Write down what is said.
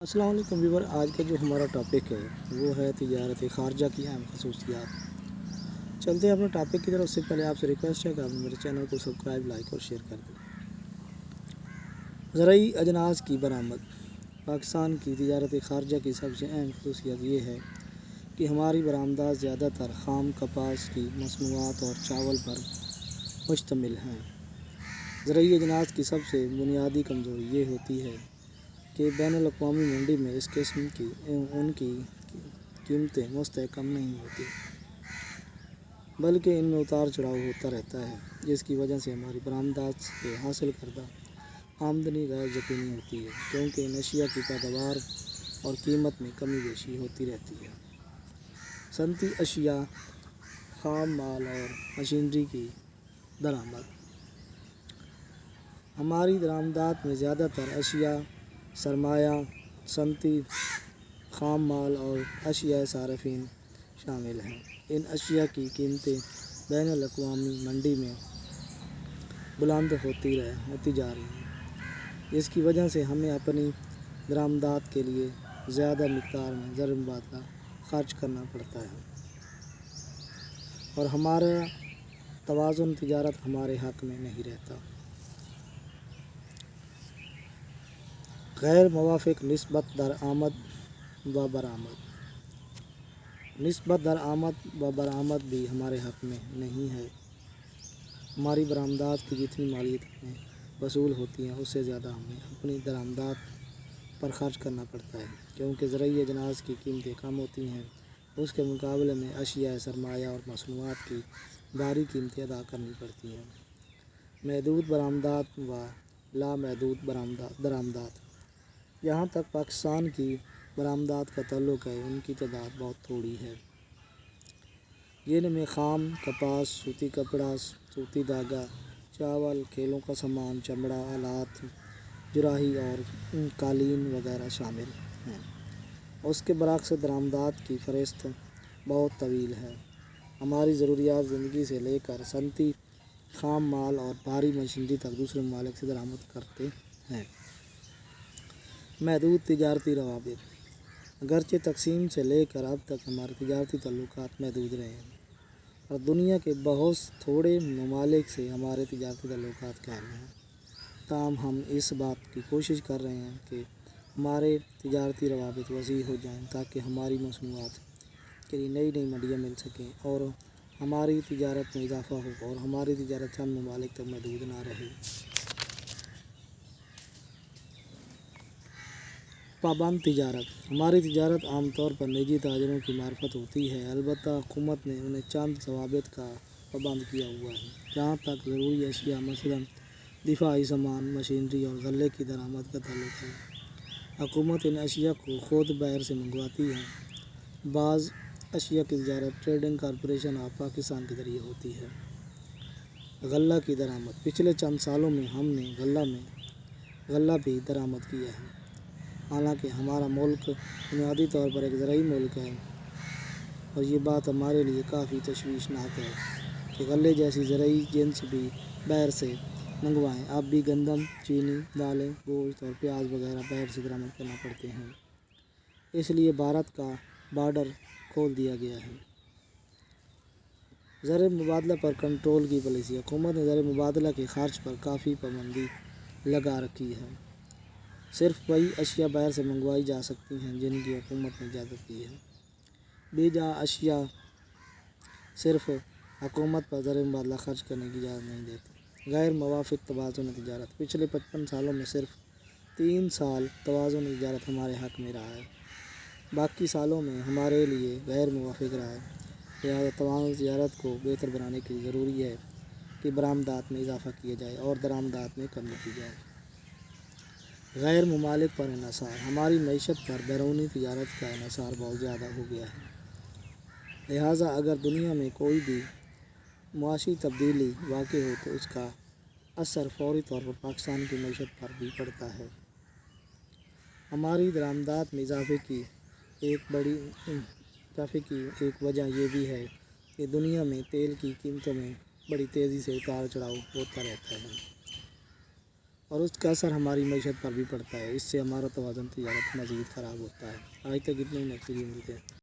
السلام علیکم ویور، آج کا جو ہمارا ٹاپک ہے وہ ہے تجارت خارجہ کی اہم خصوصیات۔ چلتے ہیں اپنے ٹاپک کی طرف۔ اس سے پہلے آپ سے ریکویسٹ ہے کہ آپ میرے چینل کو سبسکرائب، لائک اور شیئر کر دیں۔ زرعی اجناس کی برآمد۔ پاکستان کی تجارت خارجہ کی سب سے اہم خصوصیت یہ ہے کہ ہماری برآمدات زیادہ تر خام کپاس کی مصنوعات اور چاول پر مشتمل ہیں۔ زرعی اجناس کی سب سے بنیادی کمزوری یہ ہوتی ہے کہ بین الاقوامی منڈی میں اس قسم کی ان کی قیمتیں مستحکم نہیں ہوتی، بلکہ ان میں اتار چڑھاؤ ہوتا رہتا ہے، جس کی وجہ سے ہماری برآمدات سے حاصل کردہ آمدنی غیر یقینی ہوتی ہے، کیونکہ ان اشیاء کی پیداوار اور قیمت میں کمی بیشی ہوتی رہتی ہے۔ صنعتی اشیاء، خام مال اور مشینری کی درآمد۔ ہماری درآمدات میں زیادہ تر اشیاء، سرمایہ، صنعتی خام مال اور اشیاء صارفین شامل ہیں۔ ان اشیاء کی قیمتیں بین الاقوامی منڈی میں بلند ہوتی جا رہی ہیں، جس کی وجہ سے ہمیں اپنی درآمدات کے لیے زیادہ مقدار میں زر مبادلہ خرچ کرنا پڑتا ہے، اور ہمارا توازن تجارت ہمارے حق میں نہیں رہتا۔ غیر موافق نسبت درآمد و برآمد۔ نسبت درآمد و برآمد بھی ہمارے حق میں نہیں ہے۔ ہماری برآمدات کی جتنی مالیت ہمیں وصول ہوتی ہیں، اس سے زیادہ ہمیں اپنی درآمدات پر خرچ کرنا پڑتا ہے، کیونکہ زرعی اجناس کی قیمتیں کم ہوتی ہیں۔ اس کے مقابلے میں اشیاء، سرمایہ اور مصنوعات کی بھاری قیمتیں ادا کرنی پڑتی ہیں۔ محدود برآمدات و لامحدود درآمدات۔ جہاں تک پاکستان کی برآمدات کا تعلق ہے، ان کی تعداد بہت تھوڑی ہے، جن میں خام کپاس، سوتی کپڑا، سوتی دھاگا، چاول، کھیلوں کا سامان، چمڑا، آلات جراحی اور قالین وغیرہ شامل ہیں۔ اس کے برعکس درآمدات کی فہرست بہت طویل ہے۔ ہماری ضروریات زندگی سے لے کر صنعتی خام مال اور بھاری مشینری تک دوسرے ممالک سے درآمد کرتے ہیں۔ محدود تجارتی روابط۔ اگرچہ تقسیم سے لے کر اب تک ہمارے تجارتی تعلقات محدود رہے ہیں، اور دنیا کے بہت تھوڑے ممالک سے ہمارے تجارتی تعلقات قائم ہیں، تاہم ہم اس بات کی کوشش کر رہے ہیں کہ ہمارے تجارتی روابط وسیع ہو جائیں، تاکہ ہماری مصنوعات کے لیے نئی نئی منڈیاں مل سکیں اور ہماری تجارت میں اضافہ ہو، اور ہماری تجارت چند ممالک تک محدود نہ رہے۔ پابند تجارت۔ ہماری تجارت عام طور پر نجی تاجروں کی معرفت ہوتی ہے، البتہ حکومت نے انہیں چند ضوابط کا پابند کیا ہوا ہے۔ جہاں تک ضروری اشیاء مثلاً دفاعی سامان، مشینری اور غلے کی درآمد کا تعلق ہے، حکومت ان اشیاء کو خود باہر سے منگواتی ہے۔ بعض اشیاء کی تجارت ٹریڈنگ کارپوریشن آف پاکستان کے ذریعے ہوتی ہے۔ غلہ کی درآمد۔ پچھلے چند سالوں میں ہم نے غلہ بھی درآمد کیا ہے۔ حالانکہ ہمارا ملک بنیادی طور پر ایک زرعی ملک ہے، اور یہ بات ہمارے لیے کافی تشویشناک ہے کہ غلے جیسی زرعی جنس بھی باہر سے منگوائیں۔ اب بھی گندم، چینی، دالیں، گوشت اور پیاز وغیرہ باہر سے درآمد کرنا پڑتے ہیں، اس لیے بھارت کا بارڈر کھول دیا گیا ہے۔ زر مبادلہ پر کنٹرول کی پالیسی۔ حکومت نے زر مبادلہ کے خرچ پر کافی پابندی لگا رکھی ہے۔ صرف وہی اشیاء باہر سے منگوائی جا سکتی ہیں جن کی حکومت نے اجازت دی ہے۔ بے جا اشیاء صرف حکومت پر زر مبادلہ خرچ کرنے کی اجازت نہیں دیتی۔ غیر موافق توازن تجارت۔ پچھلے 55 سالوں میں صرف 3 سال توازن تجارت ہمارے حق میں رہا ہے، باقی سالوں میں ہمارے لیے غیر موافق رہا ہے۔ لہٰذا توازن تجارت کو بہتر بنانے کے لیے ضروری ہے کہ برآمدات میں اضافہ کیا جائے اور درآمدات میں کمی کی جائے۔ غیر ممالک پر انحصار۔ ہماری معیشت پر بیرونی تجارت کا انحصار بہت زیادہ ہو گیا ہے، لہٰذا اگر دنیا میں کوئی بھی معاشی تبدیلی واقع ہو تو اس کا اثر فوری طور پر پاکستان کی معیشت پر بھی پڑتا ہے۔ ہماری درآمدات میں اضافے کی ایک وجہ یہ بھی ہے کہ دنیا میں تیل کی قیمتوں میں بڑی تیزی سے اتار چڑھاؤ ہوتا رہتا ہے۔ اور اس کا اثر ہماری معیشت پر بھی پڑتا ہے۔ اس سے ہمارا توازن تجارت مزید خراب ہوتا ہے۔ آج تک اتنے ہی، نیکسٹ ویڈیو ملتے ہیں۔